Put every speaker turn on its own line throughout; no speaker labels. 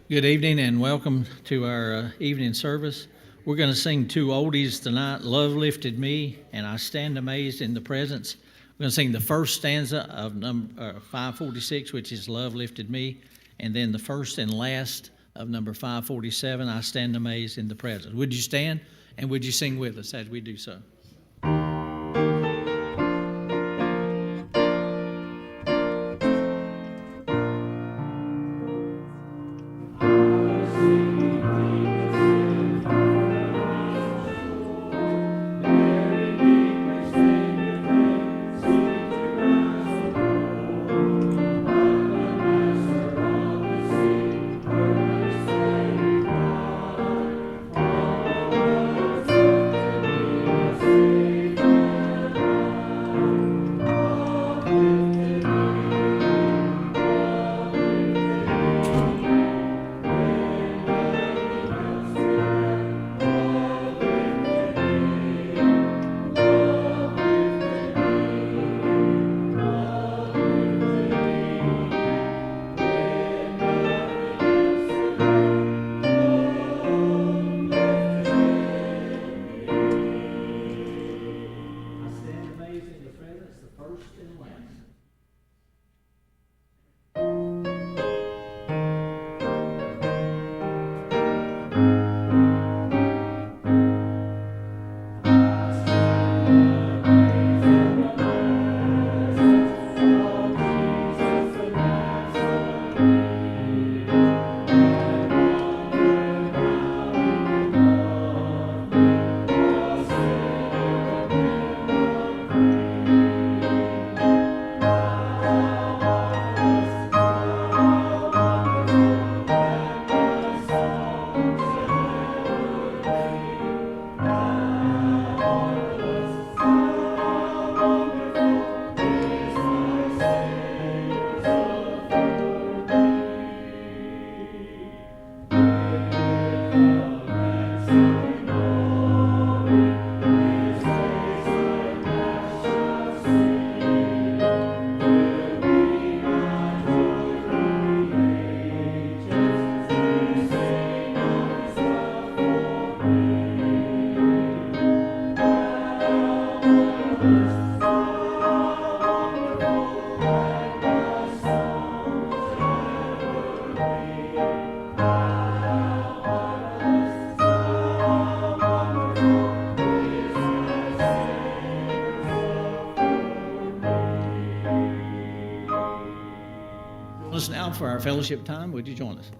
Good evening and welcome to our evening service. We're going to sing two oldies tonight, Love Lifted Me and I Stand Amazed in the Presence. We're going to sing the first stanza of number 546, which is Love Lifted Me, and then the first and last of number 547, I Stand Amazed in the Presence. Would you stand and would you sing with us as we do so? Listen now for our fellowship time. Would you join us?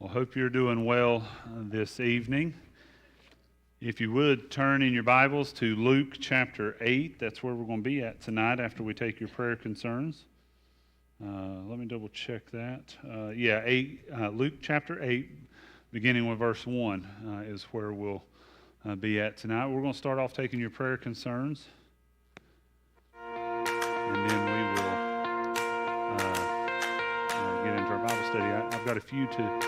Well, hope you're doing well this evening. If you would, turn in your Bibles to Luke chapter 8. That's where we're going to be at tonight after we take your prayer concerns. Let me double check that. Luke chapter 8, beginning with verse 1, is where we'll be at tonight. We're going to start off taking your prayer concerns, and then we will get into our Bible study. I've got a few to.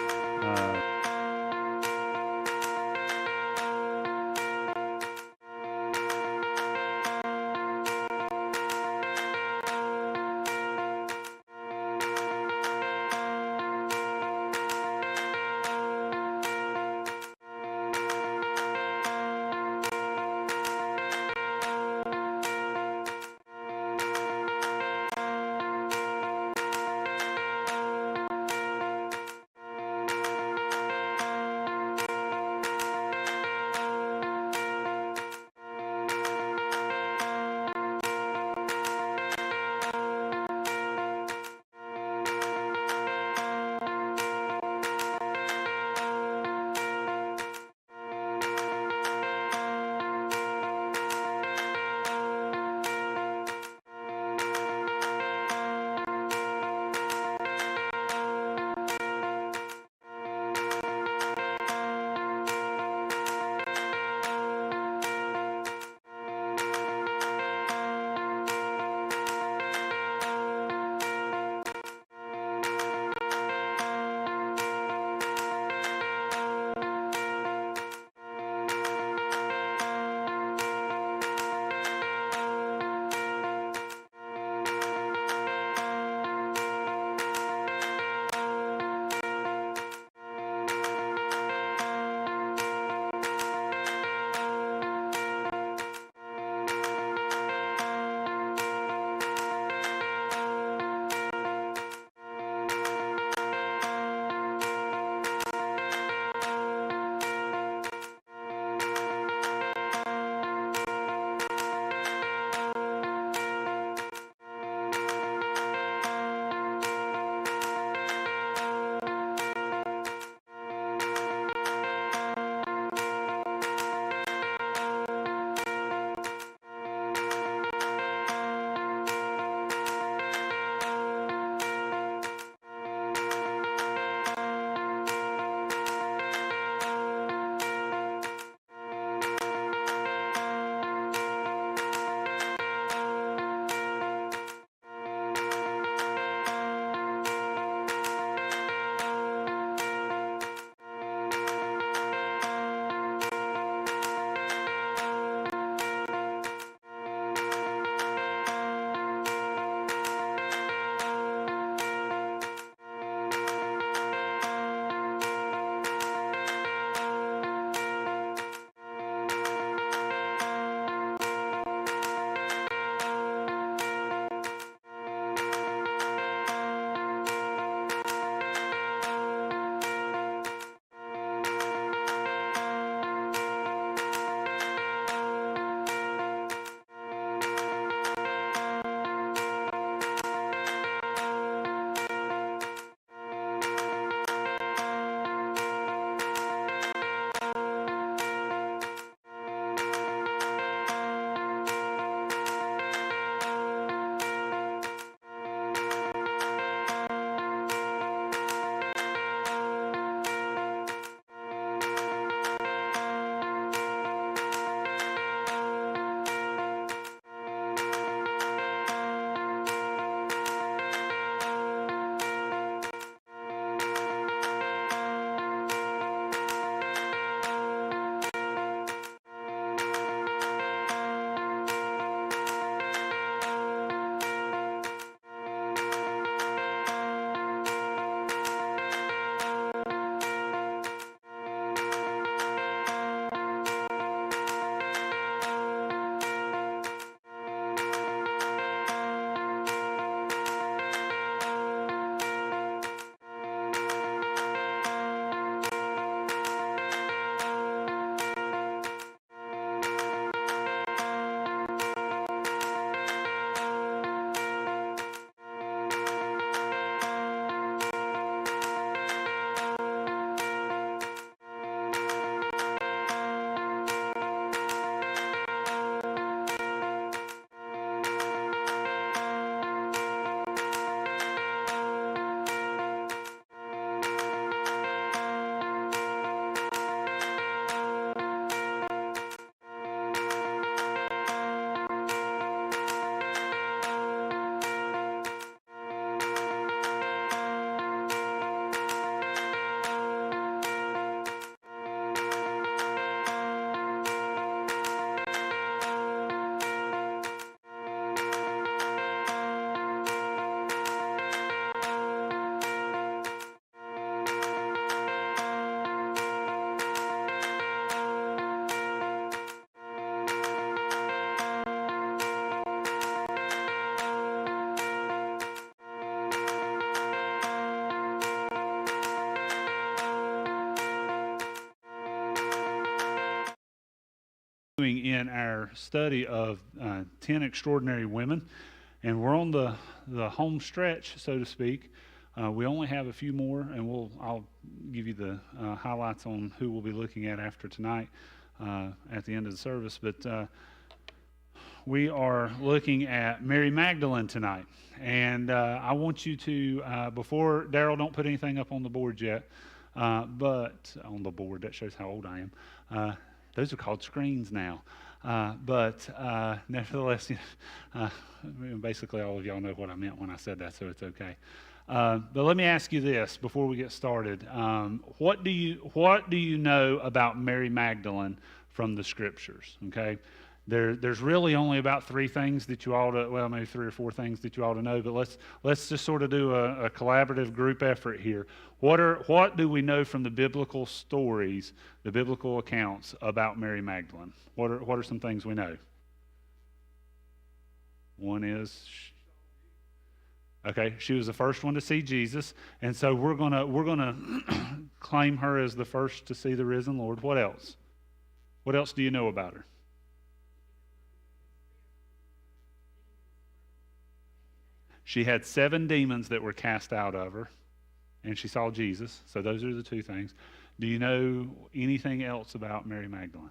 in our study of 10 extraordinary women, and we're on the home stretch, so to speak. We only have a few more, and I'll give you the highlights on who we'll be looking at after tonight at the end of the service. But we are looking at Mary Magdalene tonight, and I want you to, before Daryl, don't put anything up on the board yet, but on the board, that shows how old I am. Those are called screens now. But nevertheless, basically all of y'all know what I meant when I said that, so it's okay. But let me ask you this before we get started. What do you know about Mary Magdalene from the Scriptures? Okay, there's really only about three things that you ought to, well, maybe three or four things that you ought to know. But let's just sort of do a collaborative group effort here. What do we know from the biblical stories, the biblical accounts about Mary Magdalene? What are some things we know? One is, okay, she was the first one to see Jesus, and so we're gonna claim her as the first to see the risen Lord. What else? What else do you know about her? She had 7 demons that were cast out of her, and she saw Jesus. So those are the two things. Do you know anything else about Mary Magdalene?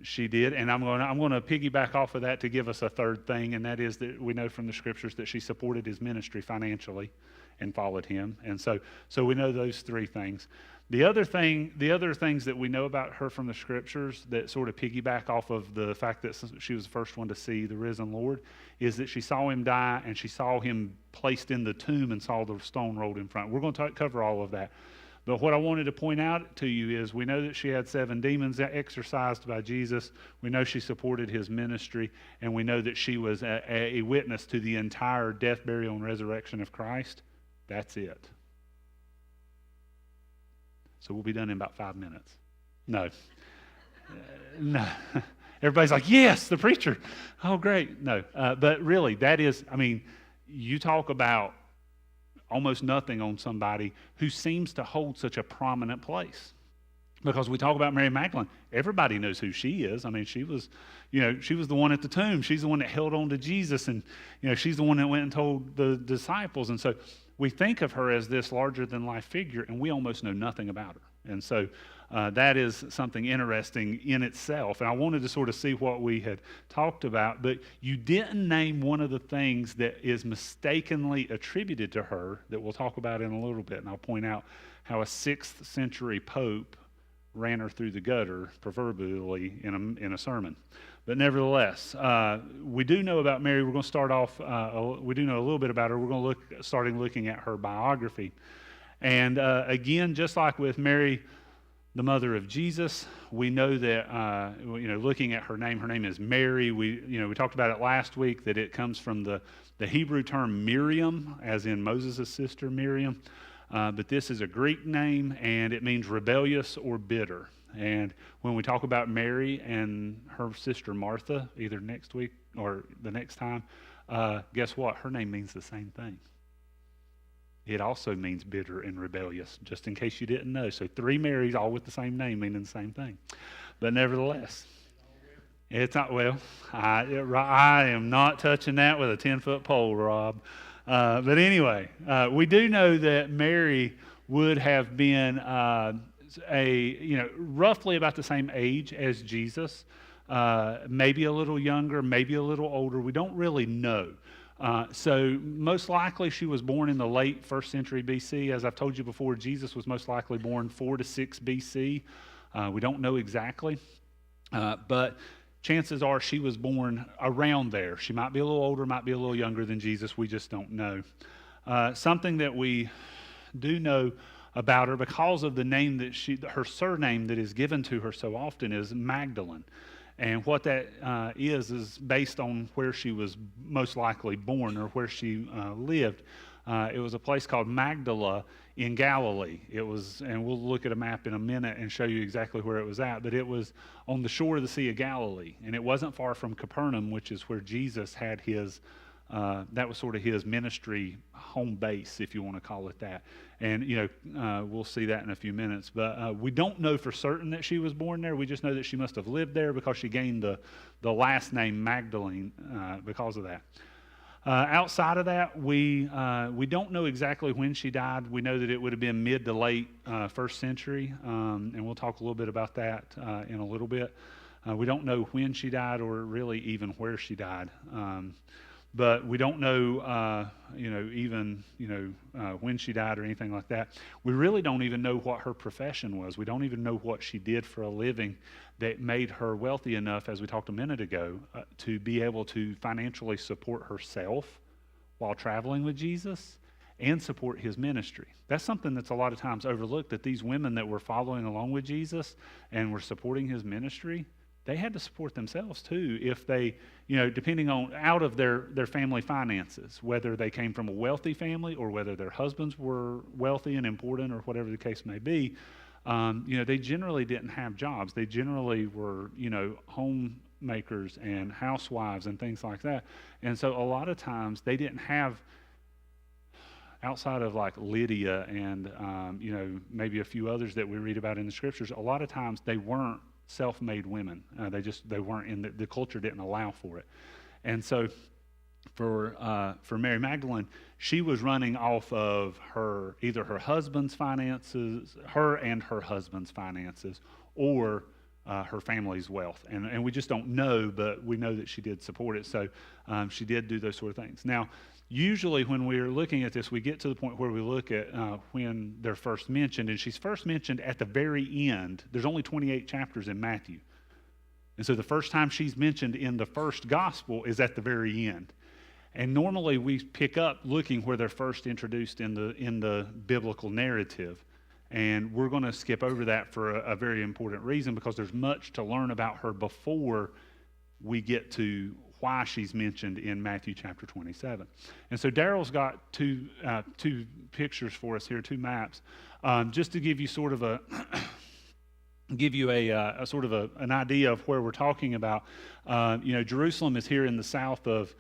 She did, and I'm going to piggyback off of that to give us a third thing, and that is that we know from the Scriptures that she supported his ministry financially and followed him. And so we know those three things. The other things that we know about her from the Scriptures that sort of piggyback off of the fact that she was the first one to see the risen Lord is that she saw him die, and she saw him placed in the tomb and saw the stone rolled in front. We're going to cover all of that. But what I wanted to point out to you is we know that she had 7 demons exorcised by Jesus. We know she supported his ministry, and we know that she was a witness to the entire death, burial, and resurrection of Christ. That's it. So we'll be done in about 5 minutes. No. No. Everybody's like, yes, the preacher. Oh, great. No. But really, that is, I mean, you talk about almost nothing on somebody who seems to hold such a prominent place. Because we talk about Mary Magdalene, everybody knows who she is. I mean, she was the one at the tomb. She's the one that held on to Jesus, and, she's the one that went and told the disciples. And so we think of her as this larger-than-life figure, and we almost know nothing about her. And so that is something interesting in itself. And I wanted to sort of see what we had talked about, but you didn't name one of the things that is mistakenly attributed to her that we'll talk about in a little bit. And I'll point out how a 6th century pope ran her through the gutter, proverbially, in a sermon. But nevertheless, we do know about Mary. We're going to start off, we do know a little bit about her. We're going to start looking at her biography. And again, just like with Mary, the mother of Jesus, we know that, looking at her name is Mary. We talked about it last week, that it comes from the Hebrew term Miriam, as in Moses' sister Miriam. But this is a Greek name, and it means rebellious or bitter. And when we talk about Mary and her sister Martha, either next week or the next time, guess what? Her name means the same thing. It also means bitter and rebellious, just in case you didn't know. So 3 Marys, all with the same name, meaning the same thing. But nevertheless, it's not, well, I am not touching that with a 10-foot pole, Rob. But anyway, we do know that Mary would have been roughly about the same age as Jesus, maybe a little younger, maybe a little older. We don't really know. So most likely she was born in the late 1st century BC. As I've told you before, Jesus was most likely born 4 to 6 BC. We don't know exactly, but chances are she was born around there. She might be a little older, might be a little younger than Jesus. We just don't know. Something that we do know about her, because of the name that her surname that is given to her so often, is Magdalene. And what that is based on where she was most likely born, or where she lived. It was a place called Magdala in Galilee. It was, and we'll look at a map in a minute and show you exactly where it was at, but it was on the shore of the Sea of Galilee. And it wasn't far from Capernaum, which is where Jesus had his that was sort of his ministry home base, if you want to call it that. And, we'll see that in a few minutes. But we don't know for certain that she was born there. We just know that she must have lived there because she gained the last name Magdalene because of that. Outside of that, we don't know exactly when she died. We know that it would have been mid to late first century, and we'll talk a little bit about that in a little bit. We don't know when she died or really even where she died. But we don't know, when she died or anything like that. We really don't even know what her profession was. We don't even know what she did for a living that made her wealthy enough, as we talked a minute ago, to be able to financially support herself while traveling with Jesus and support his ministry. That's something that's a lot of times overlooked, that these women that were following along with Jesus and were supporting his ministry, they had to support themselves too if they, depending on out of their family finances, whether they came from a wealthy family or whether their husbands were wealthy and important or whatever the case may be. They generally didn't have jobs. They generally were, homemakers and housewives and things like that. And so a lot of times they didn't have, outside of like Lydia and, maybe a few others that we read about in the scriptures, a lot of times they weren't self-made women. They weren't in the culture didn't allow for it. And so for Mary Magdalene, she was running off of either her husband's finances, her and her husband's finances, or her family's wealth. And we just don't know, but we know that she did support it. So she did do those sort of things. Now, usually when we're looking at this, we get to the point where we look at when they're first mentioned, and she's first mentioned at the very end. There's only 28 chapters in Matthew. And so the first time she's mentioned in the first gospel is at the very end. And normally we pick up looking where they're first introduced in the biblical narrative. And we're going to skip over that for a very important reason, because there's much to learn about her before we get to why she's mentioned in Matthew chapter 27. And so Daryl's got two pictures for us here, two maps, just to give you sort of a an idea of where we're talking about. Jerusalem is here in the south of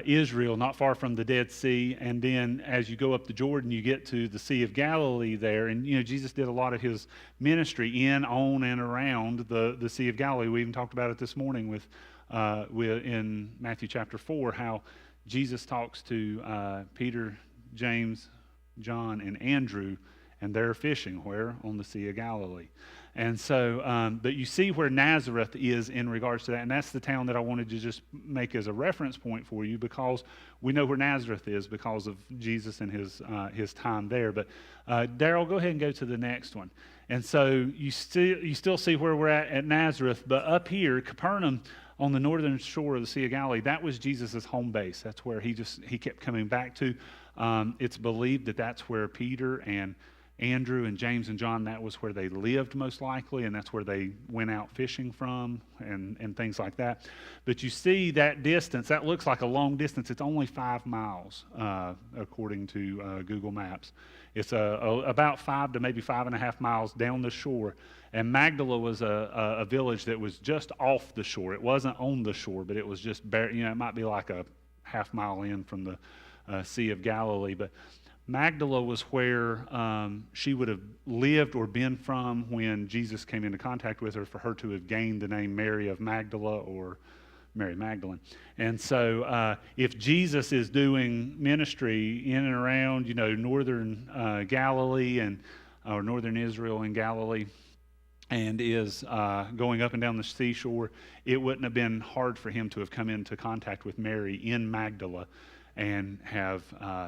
Israel, not far from the Dead Sea, and then as you go up the Jordan, you get to the Sea of Galilee there, and Jesus did a lot of his ministry in, on, and around the Sea of Galilee. We even talked about it this morning with in Matthew chapter 4, how Jesus talks to Peter, James, John, and Andrew, and they're fishing where? On the Sea of Galilee. And so, but you see where Nazareth is in regards to that, and that's the town that I wanted to just make as a reference point for you, because we know where Nazareth is because of Jesus and his time there. But Daryl, go ahead and go to the next one. And so you still see where we're at Nazareth, but up here, Capernaum, on the northern shore of the Sea of Galilee, that was Jesus' home base. That's where he kept coming back to. It's believed that that's where Peter and Andrew and James and John, that was where they lived most likely, and that's where they went out fishing from and things like that. But you see that distance, that looks like a long distance. It's only 5 miles, according to Google Maps. It's about 5 to maybe 5.5 miles down the shore. And Magdala was a village that was just off the shore. It wasn't on the shore, but it was just, it might be like a half mile in from the Sea of Galilee. But Magdala was where she would have lived or been from when Jesus came into contact with her, for her to have gained the name Mary of Magdala or Mary Magdalene. And so if Jesus is doing ministry in and around, northern Galilee or northern Israel and Galilee, and is going up and down the seashore, it wouldn't have been hard for him to have come into contact with Mary in Magdala and have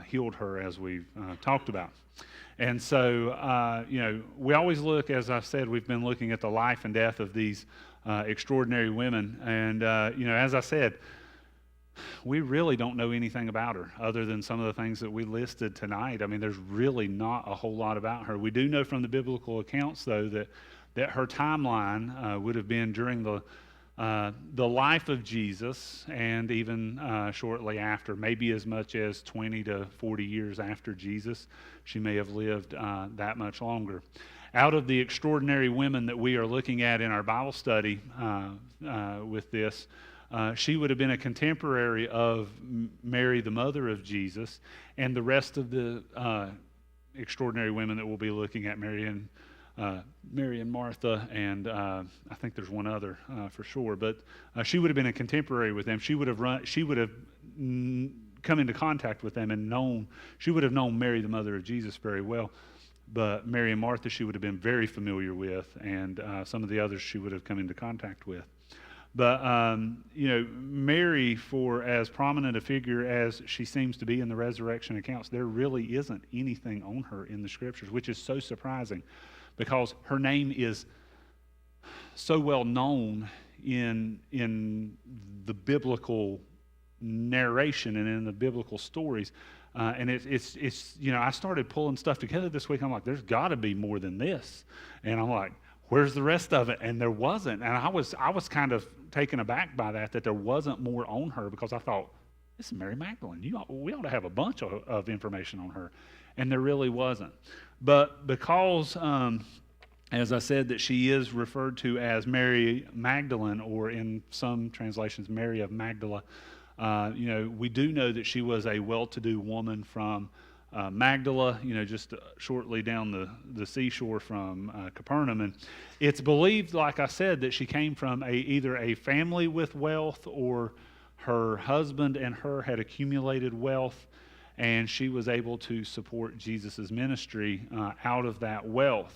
healed her, as we've talked about. And so, we always look, as I said, we've been looking at the life and death of these extraordinary women. And, as I said, we really don't know anything about her other than some of the things that we listed tonight. I mean, there's really not a whole lot about her. We do know from the biblical accounts, though, that her timeline would have been during the life of Jesus, and even shortly after, maybe as much as 20 to 40 years after Jesus. She may have lived that much longer. Out of the extraordinary women that we are looking at in our Bible study with this, She would have been a contemporary of Mary, the mother of Jesus, and the rest of the extraordinary women that we'll be looking at, Mary and Martha, and I think there's one other for sure. But she would have been a contemporary with them. She would have come into contact with them and known. She would have known Mary, the mother of Jesus, very well. But Mary and Martha, she would have been very familiar with, and some of the others she would have come into contact with. But, Mary, for as prominent a figure as she seems to be in the resurrection accounts, there really isn't anything on her in the Scriptures, which is so surprising because her name is so well known in the biblical narration and in the biblical stories. And it's I started pulling stuff together this week. I'm like, there's got to be more than this. And I'm like, where's the rest of it? And there wasn't. And I was kind of taken aback by that there wasn't more on her, because I thought, this is Mary Magdalene. We ought to have a bunch of information on her. And there really wasn't. But because, as I said, that she is referred to as Mary Magdalene, or in some translations, Mary of Magdala, we do know that she was a well-to-do woman from Magdala, just shortly down the seashore from Capernaum. And it's believed, like I said, that she came from either a family with wealth, or her husband and her had accumulated wealth, and she was able to support Jesus' ministry out of that wealth.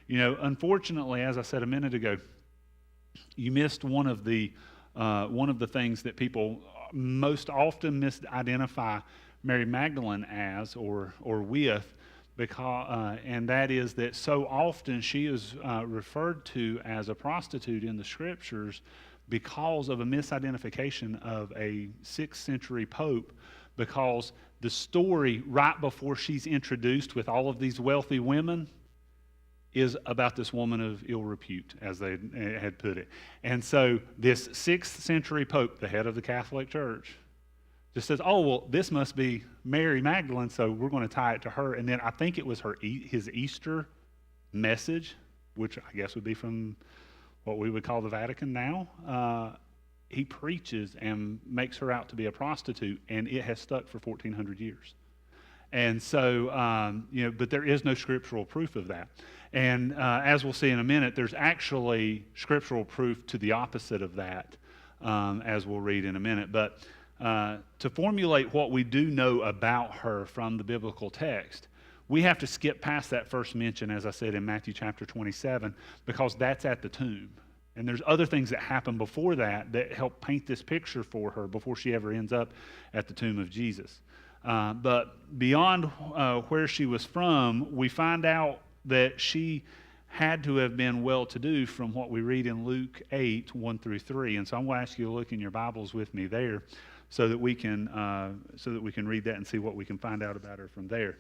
Unfortunately, as I said a minute ago, you missed one of the things that people most often misidentify Mary Magdalene as or with, because and that is that so often she is referred to as a prostitute in the Scriptures because of a misidentification of a 6th century pope, because the story right before she's introduced with all of these wealthy women is about this woman of ill repute, as they had put it. And so this 6th century pope, the head of the Catholic Church, just says, oh, well, this must be Mary Magdalene, so we're going to tie it to her. And then I think it was his Easter message, which I guess would be from what we would call the Vatican now. He preaches and makes her out to be a prostitute, and it has stuck for 1,400 years. And so, but there is no scriptural proof of that. And as we'll see in a minute, there's actually scriptural proof to the opposite of that, as we'll read in a minute. But to formulate what we do know about her from the biblical text, we have to skip past that first mention, as I said, in Matthew chapter 27, because that's at the tomb. And there's other things that happen before that help paint this picture for her before she ever ends up at the tomb of Jesus. But beyond where she was from, we find out that she had to have been well-to-do from what we read in Luke 8, 1 through 3. And so I'm going to ask you to look in your Bibles with me there so that we can read that and see what we can find out about her from there.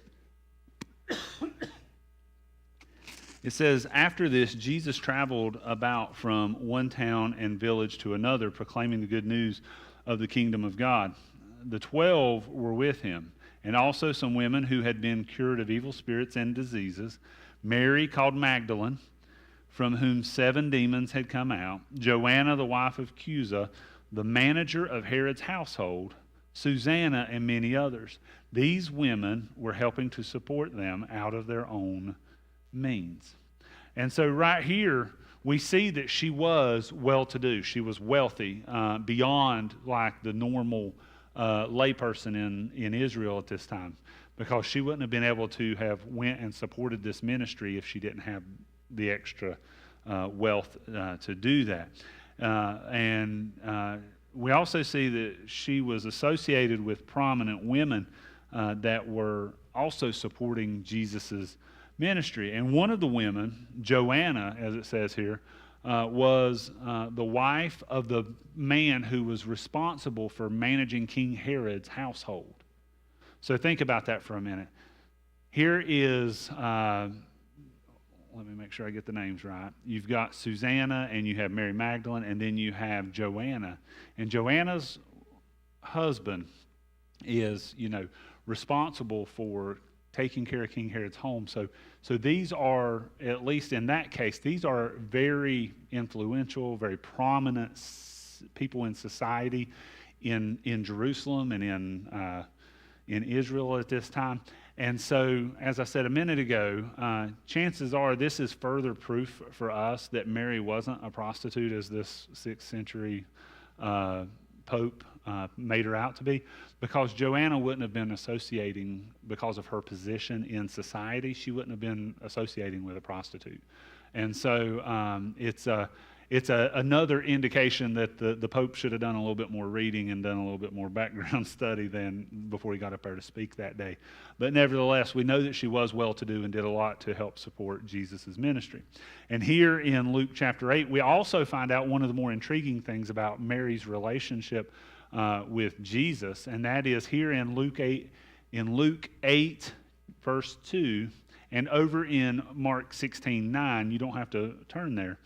It says, after this, Jesus traveled about from one town and village to another, proclaiming the good news of the kingdom of God. The 12 were with him, and also some women who had been cured of evil spirits and diseases, Mary called Magdalene, from whom 7 demons had come out, Joanna, the wife of Chuza, the manager of Herod's household, Susanna, and many others. These women were helping to support them out of their own means. And so right here, we see that she was well-to-do. She was wealthy beyond like the normal layperson in Israel at this time, because she wouldn't have been able to have went and supported this ministry if she didn't have the extra wealth to do that. And we also see that she was associated with prominent women that were also supporting Jesus's ministry. And one of the women, Joanna, as it says here, was the wife of the man who was responsible for managing King Herod's household. So think about that for a minute. Here is, let me make sure I get the names right. You've got Susanna, and you have Mary Magdalene, and then you have Joanna. And Joanna's husband is, responsible for taking care of King Herod's home. So these are, at least in that case, these are very influential, very prominent people in society in Jerusalem and in Israel at this time. And so, as I said a minute ago, chances are this is further proof for us that Mary wasn't a prostitute as this 6th century Pope made her out to be, because Joanna wouldn't have been associating, because of her position in society, she wouldn't have been associating with a prostitute. And so it's another indication that the Pope should have done a little bit more reading and done a little bit more background study than before he got up there to speak that day. But nevertheless, we know that she was well-to-do and did a lot to help support Jesus' ministry. And here in Luke chapter 8, we also find out one of the more intriguing things about Mary's relationship with Jesus, and that is here in Luke 8, verse 2, and over in Mark 16:9. You don't have to turn there.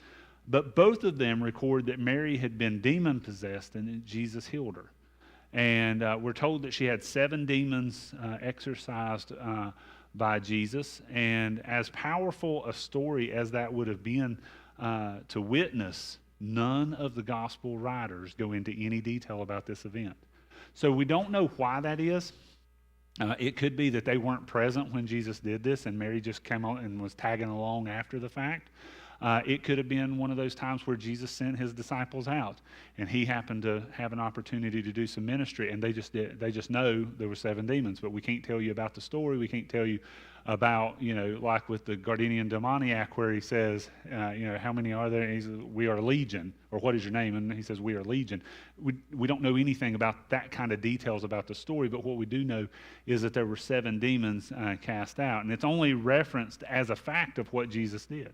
But both of them record that Mary had been demon-possessed and that Jesus healed her. And we're told that she had 7 demons exorcised by Jesus. And as powerful a story as that would have been to witness, none of the gospel writers go into any detail about this event. So we don't know why that is. It could be that they weren't present when Jesus did this and Mary just came on and was tagging along after the fact. It could have been one of those times where Jesus sent his disciples out and he happened to have an opportunity to do some ministry, and they just know there were 7 demons, but we can't tell you about the story. We can't tell you about, like with the Gardenian demoniac where he says, how many are there? And he says, we are legion, or what is your name? And he says, we are legion. We don't know anything about that kind of details about the story, but what we do know is that there were 7 demons cast out, and it's only referenced as a fact of what Jesus did.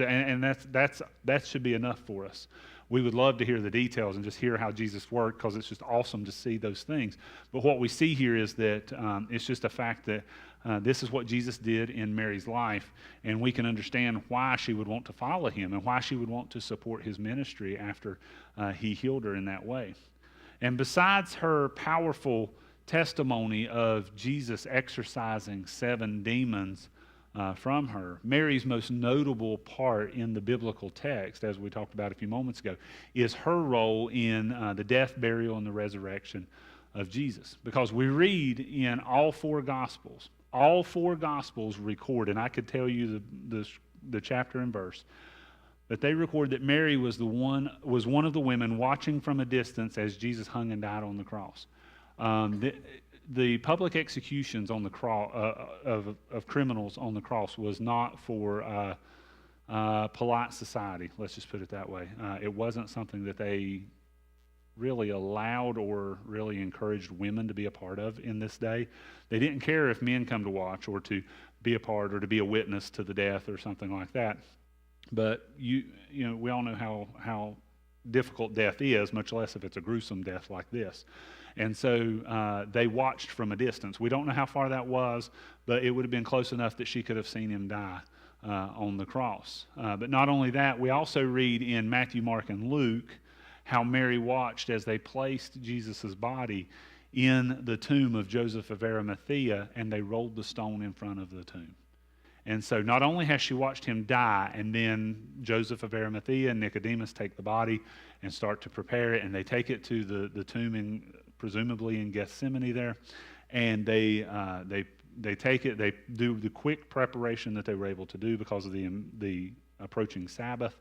And that should be enough for us. We would love to hear the details and just hear how Jesus worked, because it's just awesome to see those things. But what we see here is that it's just a fact that this is what Jesus did in Mary's life, and we can understand why she would want to follow him and why she would want to support his ministry after he healed her in that way. And besides her powerful testimony of Jesus exorcising 7 demons from her, Mary's most notable part in the biblical text, as we talked about a few moments ago, is her role in the death, burial, and the resurrection of Jesus. Because we read in all 4 Gospels record, and I could tell you the chapter and verse, but they record that Mary was one of the women watching from a distance as Jesus hung and died on the cross. The public executions on the cross of criminals on the cross was not for polite society. Let's just put it that way. It wasn't something that they really allowed or really encouraged women to be a part of in this day. They didn't care if men come to watch or to be a part or to be a witness to the death or something like that. But we all know how difficult death is, much less if it's a gruesome death like this. And so they watched from a distance. We don't know how far that was, but it would have been close enough that she could have seen him die on the cross. But not only that, we also read in Matthew, Mark, and Luke how Mary watched as they placed Jesus' body in the tomb of Joseph of Arimathea, and they rolled the stone in front of the tomb. And so not only has she watched him die, and then Joseph of Arimathea and Nicodemus take the body and start to prepare it, and they take it to the tomb presumably in Gethsemane there, and they take it, they do the quick preparation that they were able to do because of the approaching Sabbath.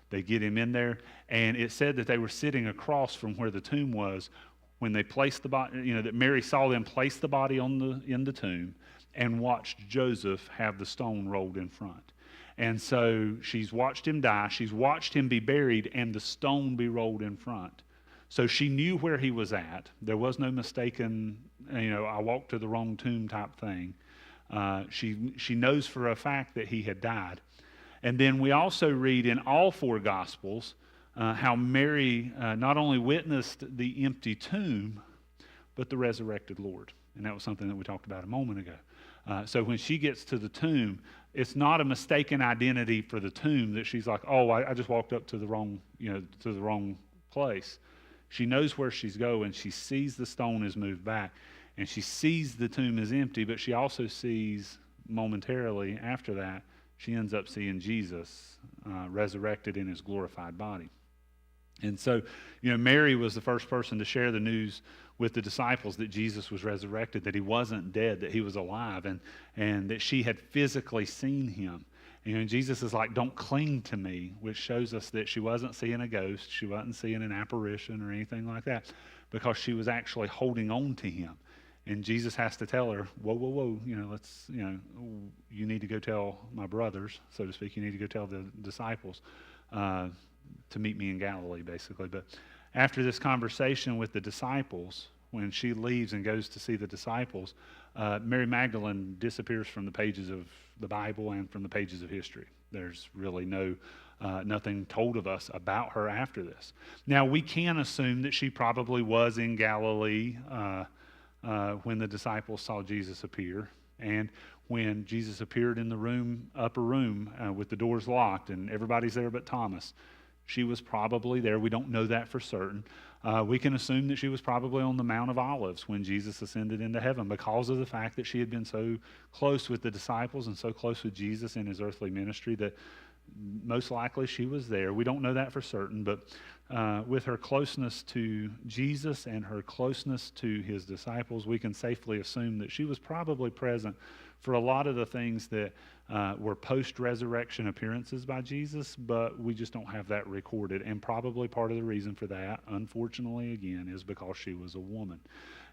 They get him in there, and it said that they were sitting across from where the tomb was when they placed the body, that Mary saw them place the body in the tomb and watched Joseph have the stone rolled in front. And so she's watched him die, she's watched him be buried, and the stone be rolled in front. So she knew where he was at. There was no mistaken, I walked to the wrong tomb type thing. She knows for a fact that he had died. And then we also read in all 4 Gospels how Mary not only witnessed the empty tomb, but the resurrected Lord. And that was something that we talked about a moment ago. So when she gets to the tomb, it's not a mistaken identity for the tomb that she's like, oh, I just walked up to the wrong place. She knows where she's going. She sees the stone is moved back, and she sees the tomb is empty, but she also sees momentarily after that, she ends up seeing Jesus resurrected in his glorified body. And so, Mary was the first person to share the news with the disciples that Jesus was resurrected, that he wasn't dead, that he was alive, and that she had physically seen him. And Jesus is like, don't cling to me, which shows us that she wasn't seeing a ghost, she wasn't seeing an apparition or anything like that, because she was actually holding on to him. And Jesus has to tell her, whoa, whoa, whoa, you need to go tell my brothers, so to speak, you need to go tell the disciples to meet me in Galilee, basically. But after this conversation with the disciples, when she leaves and goes to see the disciples, Mary Magdalene disappears from the pages of the Bible and from the pages of history. There's really nothing told of us about her after this. Now, we can assume that she probably was in Galilee when the disciples saw Jesus appear, and when Jesus appeared in the upper room with the doors locked and everybody's there but Thomas. She was probably there. We don't know that for certain. We can assume that she was probably on the Mount of Olives when Jesus ascended into heaven, because of the fact that she had been so close with the disciples and so close with Jesus in his earthly ministry, that most likely she was there. We don't know that for certain, but with her closeness to Jesus and her closeness to his disciples, we can safely assume that she was probably present for a lot of the things that were post-resurrection appearances by Jesus, but we just don't have that recorded. And probably part of the reason for that, unfortunately, again, is because she was a woman.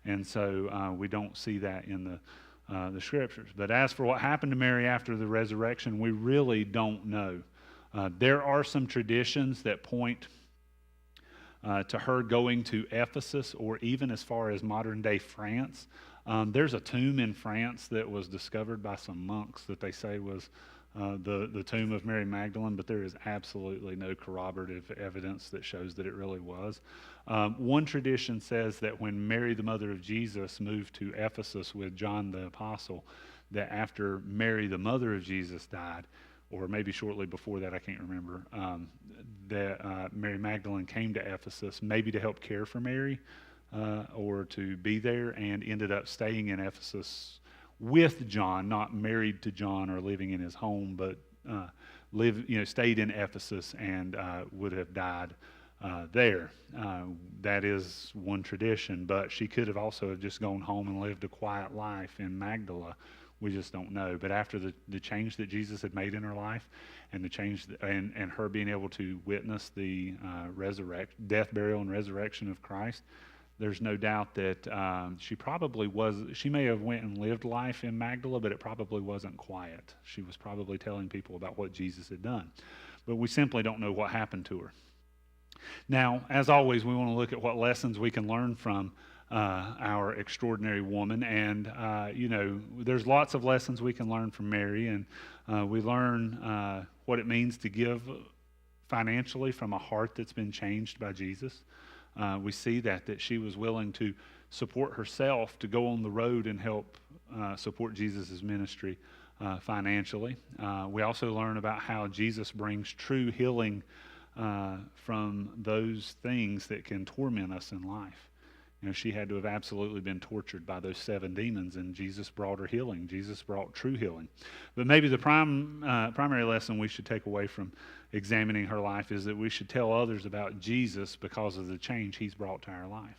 And so we don't see that in the scriptures. But as for what happened to Mary after the resurrection, we really don't know. There are some traditions that point to her going to Ephesus, or even as far as modern-day France. There's a tomb in France that was discovered by some monks that they say was the tomb of Mary Magdalene, but there is absolutely no corroborative evidence that shows that it really was. One tradition says that when Mary, the mother of Jesus, moved to Ephesus with John the Apostle, that after Mary, the mother of Jesus, died, or maybe shortly before that, I can't remember, that Mary Magdalene came to Ephesus, maybe to help care for Mary, or to be there, and ended up staying in Ephesus with John, not married to John or living in his home, but stayed in Ephesus and would have died there. That is one tradition, but she could have also just gone home and lived a quiet life in Magdala. We just don't know. But after the change that Jesus had made in her life, and the change and her being able to witness the death, burial, and resurrection of Christ, there's no doubt that she may have went and lived life in Magdala, but it probably wasn't quiet. She was probably telling people about what Jesus had done. But we simply don't know what happened to her. Now, as always, we want to look at what lessons we can learn from our extraordinary woman. And, there's lots of lessons we can learn from Mary. And we learn what it means to give financially from a heart that's been changed by Jesus. We see that she was willing to support herself, to go on the road and help support Jesus' ministry financially. We also learn about how Jesus brings true healing from those things that can torment us in life. She had to have absolutely been tortured by those 7 demons, and Jesus brought her healing. Jesus brought true healing. But maybe the primary lesson we should take away from examining her life is that we should tell others about Jesus because of the change he's brought to our life.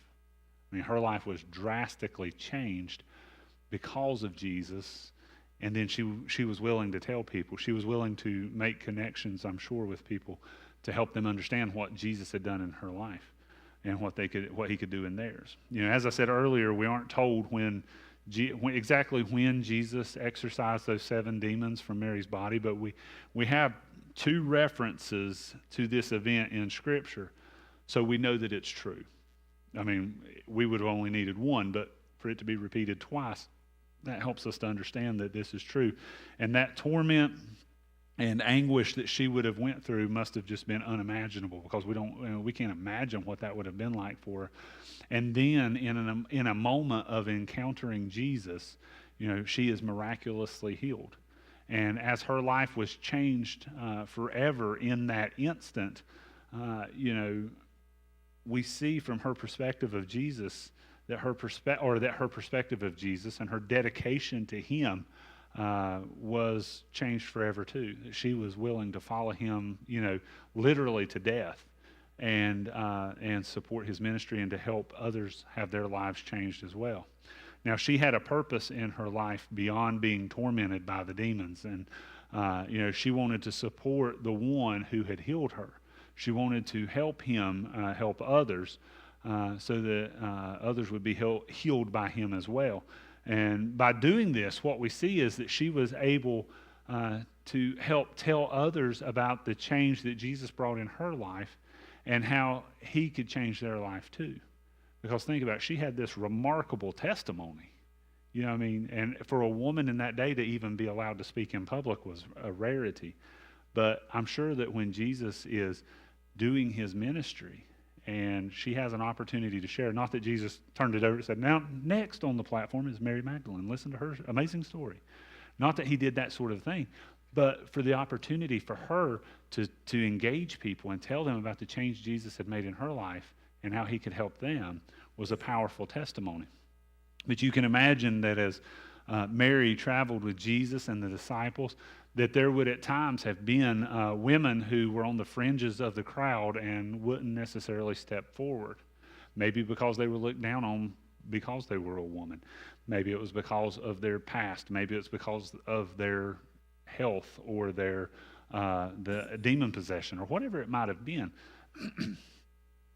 I mean, her life was drastically changed because of Jesus, and then she was willing to tell people. She was willing to make connections, I'm sure, with people to help them understand what Jesus had done in her life and what he could do in theirs. As I said earlier, we aren't told exactly when Jesus exorcised those 7 demons from Mary's body, but we have 2 references to this event in Scripture, so we know that it's true. I mean, we would have only needed 1, but for it to be repeated twice, that helps us to understand that this is true. And that torment and anguish that she would have went through must have just been unimaginable, because we can't imagine what that would have been like for her. And then in a moment of encountering Jesus, she is miraculously healed. And as her life was changed forever in that instant, we see from her perspective of Jesus that her perspective of Jesus and her dedication to him was changed forever too. She was willing to follow him, literally to death, and support his ministry and to help others have their lives changed as well. Now, she had a purpose in her life beyond being tormented by the demons, and she wanted to support the one who had healed her. She wanted to help him help others so that others would be healed by him as well. And by doing this, what we see is that she was able to help tell others about the change that Jesus brought in her life and how he could change their life too. Because think about it, she had this remarkable testimony. You know what I mean? And for a woman in that day to even be allowed to speak in public was a rarity. But I'm sure that when Jesus is doing his ministry and she has an opportunity to share, not that Jesus turned it over and said, now next on the platform is Mary Magdalene. Listen to her amazing story. Not that he did that sort of thing, but for the opportunity for her to engage people and tell them about the change Jesus had made in her life and how he could help them was a powerful testimony. But you can imagine that as Mary traveled with Jesus and the disciples, that there would at times have been women who were on the fringes of the crowd and wouldn't necessarily step forward. Maybe because they were looked down on because they were a woman. Maybe it was because of their past. Maybe it's because of their health or their the demon possession or whatever it might have been.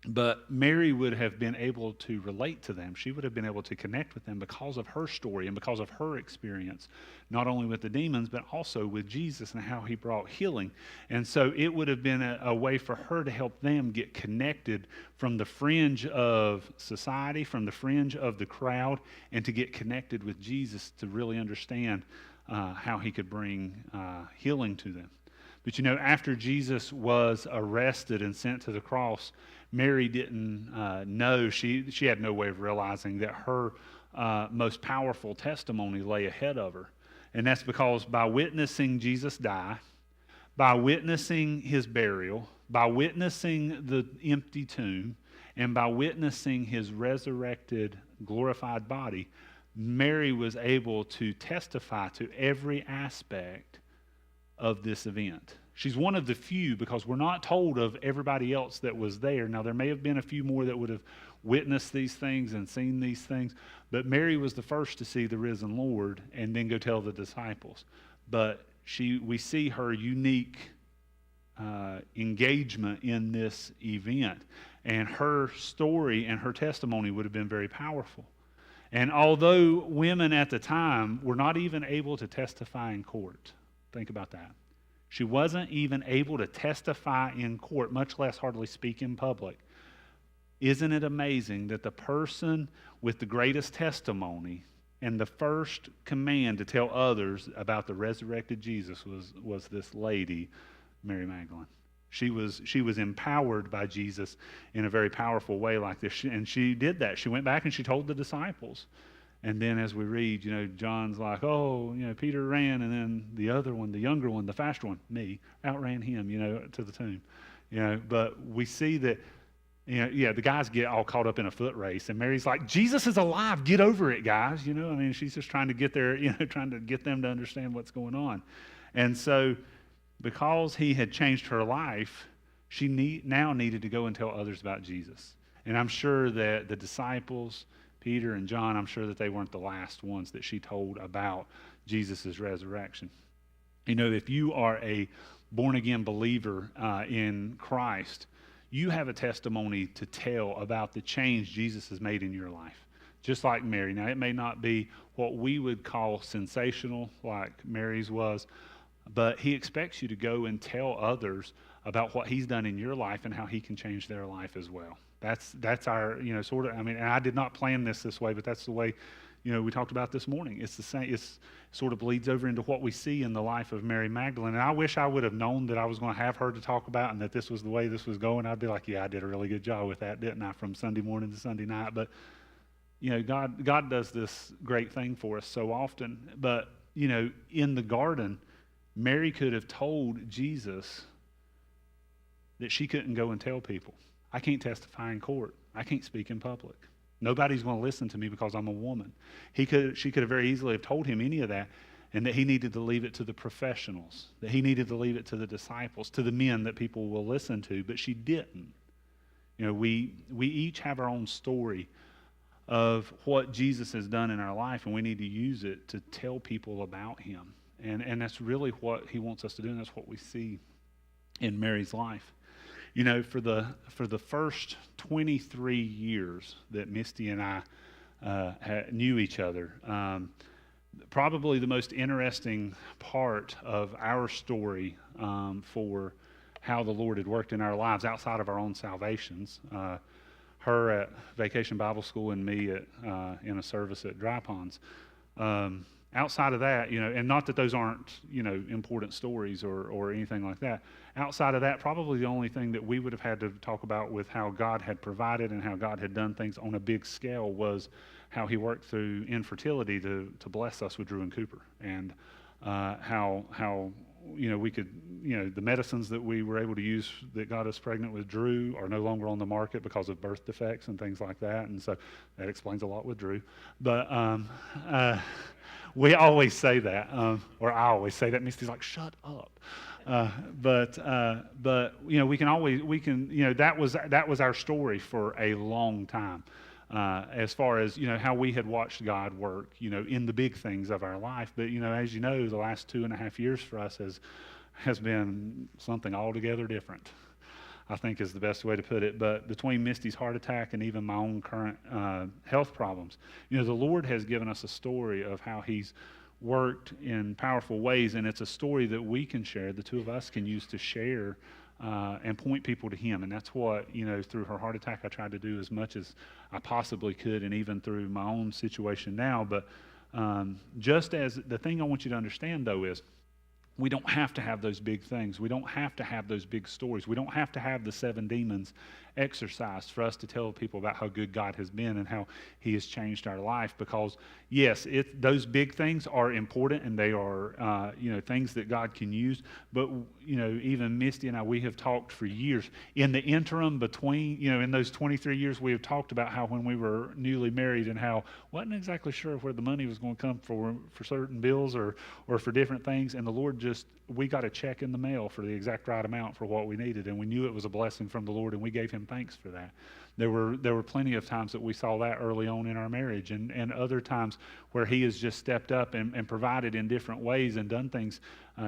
But Mary would have been able to relate to them. She would have been able to connect with them because of her story and because of her experience, not only with the demons, but also with Jesus and how he brought healing. And so it would have been a way for her to help them get connected from the fringe of society, from the fringe of the crowd, and to get connected with Jesus to really understand how he could bring healing to them. But after Jesus was arrested and sent to the cross, Mary didn't know, she had no way of realizing that her most powerful testimony lay ahead of her. And that's because by witnessing Jesus die, by witnessing his burial, by witnessing the empty tomb, and by witnessing his resurrected, glorified body, Mary was able to testify to every aspect of this event. She's one of the few, because we're not told of everybody else that was there. Now, there may have been a few more that would have witnessed these things and seen these things, but Mary was the first to see the risen Lord and then go tell the disciples. But we see her unique engagement in this event, and her story and her testimony would have been very powerful. And although women at the time were not even able to testify in court, think about that. She wasn't even able to testify in court, much less hardly speak in public. Isn't it amazing that the person with the greatest testimony and the first command to tell others about the resurrected Jesus was this lady, Mary Magdalene? She was empowered by Jesus in a very powerful way like this, and she did that. She went back and she told the disciples. And then as we read, John's like, Peter ran, and then the other one, the younger one, the faster one, me, outran him, to the tomb. But we see that, the guys get all caught up in a foot race, and Mary's like, Jesus is alive, get over it, guys. She's just trying to get there, trying to get them to understand what's going on. And so because he had changed her life, she now needed to go and tell others about Jesus. And I'm sure that the disciples, Peter and John, I'm sure that they weren't the last ones that she told about Jesus' resurrection. If you are a born-again believer in Christ, you have a testimony to tell about the change Jesus has made in your life, just like Mary. Now, it may not be what we would call sensational like Mary's was, but he expects you to go and tell others about what he's done in your life and how he can change their life as well. That's our, sort of, and I did not plan this way, but that's the way, we talked about this morning. It's the same, it's sort of bleeds over into what we see in the life of Mary Magdalene. And I wish I would have known that I was going to have her to talk about and that this was the way this was going. I'd be like, yeah, I did a really good job with that, didn't I, from Sunday morning to Sunday night. But, God does this great thing for us so often. But, in the garden, Mary could have told Jesus that she couldn't go and tell people. I can't testify in court. I can't speak in public. Nobody's going to listen to me because I'm a woman. She could have very easily have told him any of that, and that he needed to leave it to the professionals, that he needed to leave it to the disciples, to the men that people will listen to, but she didn't. We each have our own story of what Jesus has done in our life, and we need to use it to tell people about him. And that's really what he wants us to do, and that's what we see in Mary's life. For the first 23 years that Misty and I knew each other, probably the most interesting part of our story for how the Lord had worked in our lives outside of our own salvations, her at Vacation Bible School and me in a service at Dry Ponds. Outside of that, and not that those aren't, important stories or anything like that. Outside of that, probably the only thing that we would have had to talk about with how God had provided and how God had done things on a big scale was how he worked through infertility to bless us with Drew and Cooper, and how we could, the medicines that we were able to use that got us pregnant with Drew are no longer on the market because of birth defects and things like that. And so that explains a lot with Drew. But we always say that, or I always say that. Misty's like, shut up. But that was our story for a long time. As far as how we had watched God work in the big things of our life. But as you know, the last 2.5 years for us has been something altogether different, I think is the best way to put it. But between Misty's heart attack and even my own current health problems, the Lord has given us a story of how he's worked in powerful ways, and it's a story that we can share, the two of us can use to share and point people to him. And that's what, through her heart attack, I tried to do as much as I possibly could, and even through my own situation now. But just as the thing I want you to understand, though, is we don't have to have those big things. We don't have to have those big stories. We don't have to have the 7 demons exorcised for us to tell people about how good God has been and how he has changed our life. Because, yes, those big things are important, and they are, things that God can use. But, even Misty and I, we have talked for years. In the interim between, in those 23 years, we have talked about how when we were newly married and how wasn't exactly sure where the money was going to come for certain bills or for different things. And the Lord we got a check in the mail for the exact right amount for what we needed, and we knew it was a blessing from the Lord, and we gave him thanks for that. There were plenty of times that we saw that early on in our marriage, and other times where he has just stepped up and provided in different ways and done things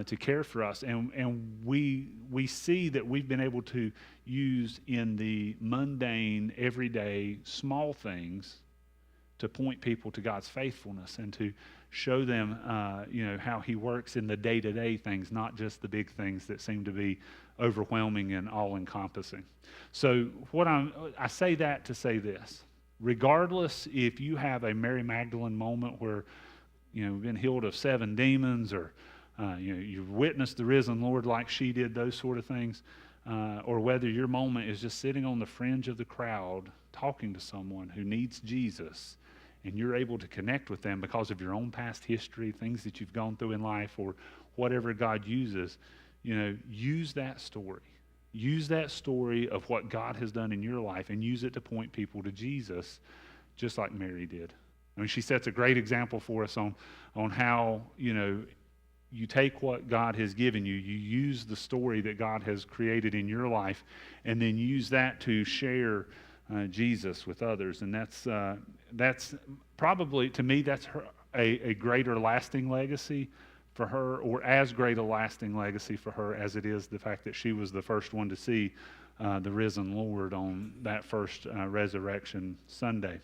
to care for us. And we see that we've been able to use in the mundane, everyday, small things to point people to God's faithfulness and to show them, how he works in the day-to-day things, not just the big things that seem to be overwhelming and all-encompassing. So I say that to say this. Regardless if you have a Mary Magdalene moment where, you've been healed of 7 demons, or, you've witnessed the risen Lord like she did, those sort of things, or whether your moment is just sitting on the fringe of the crowd talking to someone who needs Jesus, and you're able to connect with them because of your own past history, things that you've gone through in life, or whatever God uses, use that story. Use that story of what God has done in your life and use it to point people to Jesus, just like Mary did. I mean, she sets a great example for us on how, you take what God has given you, you use the story that God has created in your life, and then use that to share Jesus with others. And that's probably, to me, that's a greater lasting legacy for her, or as great a lasting legacy for her as it is the fact that she was the first one to see the risen Lord on that first Resurrection Sunday.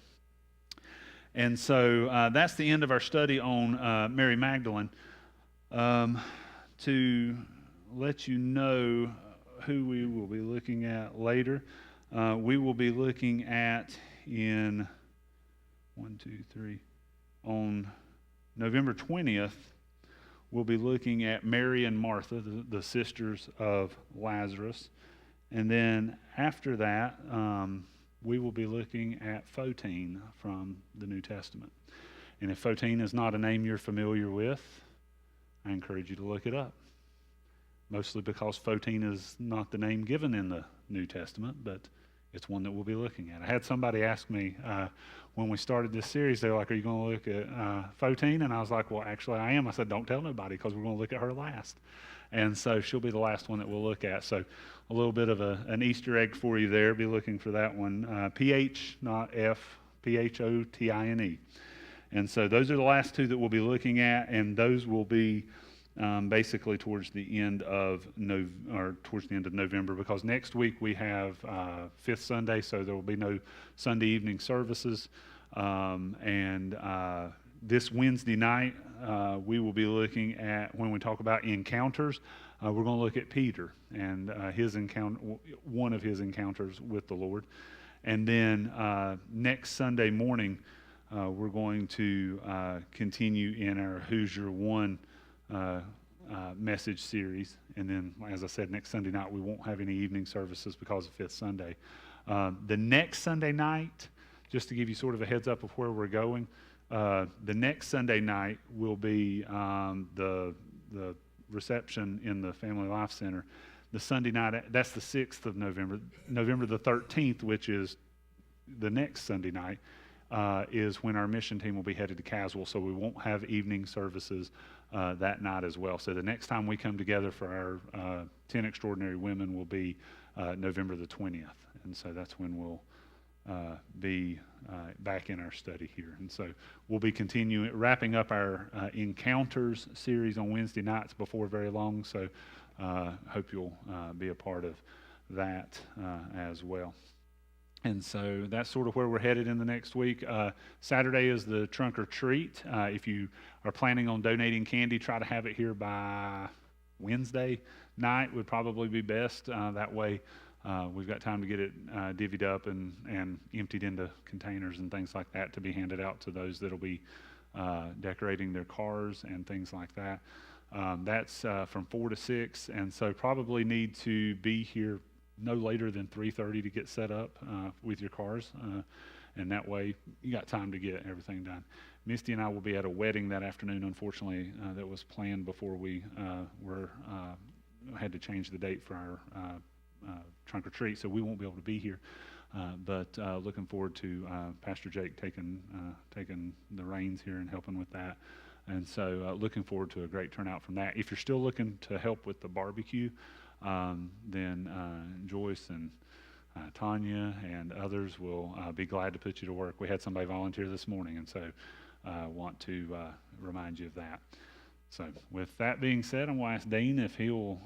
And so that's the end of our study on Mary Magdalene. To let you know who we will be looking at later, we will be looking at on November 20th, we'll be looking at Mary and Martha, the sisters of Lazarus. And then after that, we will be looking at Photine from the New Testament. And if Photine is not a name you're familiar with, I encourage you to look it up. Mostly because Photine is not the name given in the New Testament, but it's one that we'll be looking at. I had somebody ask me when we started this series, they're like, are you going to look at Fotine? And I was like, well, actually I am. I said, don't tell nobody because we're going to look at her last. And so she'll be the last one that we'll look at. So a little bit of an Easter egg for you there. Be looking for that one. PH, not F, Photine. And so those are the last two that we'll be looking at, and those will be basically towards the end of November, because next week we have Fifth Sunday, so there will be no Sunday evening services. This Wednesday night, we will be looking at, when we talk about encounters, we're going to look at Peter and his encounter, one of his encounters with the Lord. And then next Sunday morning, we're going to continue in our Hoosier One message series. And then, as I said, next Sunday night, we won't have any evening services because of Fifth Sunday. The next Sunday night, just to give you sort of a heads up of where we're going, the next Sunday night will be the reception in the Family Life Center. The Sunday night, that's the 6th of November. November the 13th, which is the next Sunday night, is when our mission team will be headed to Caswell, so we won't have evening services that night as well. So the next time we come together for our 10 Extraordinary Women will be November the 20th, and so that's when we'll be back in our study here. And so we'll be wrapping up our Encounters series on Wednesday nights before very long, so hope you'll be a part of that as well. And so that's sort of where we're headed in the next week. Saturday is the trunk or treat. If you are planning on donating candy, try to have it here by Wednesday night would probably be best. That way we've got time to get it divvied up and emptied into containers and things like that to be handed out to those that will be decorating their cars and things like that. That's from 4 to 6, and so probably need to be here no later than 3:30 to get set up with your cars, and that way you got time to get everything done. Misty and I will be at a wedding that afternoon, unfortunately, that was planned before we had to change the date for our trunk or treat, so we won't be able to be here. But looking forward to Pastor Jake taking the reins here and helping with that. And so looking forward to a great turnout from that. If you're still looking to help with the barbecue, then Joyce and Tanya and others will be glad to put you to work. We had somebody volunteer this morning, and so want to remind you of that. So with that being said, I'm going to ask Dean if he'll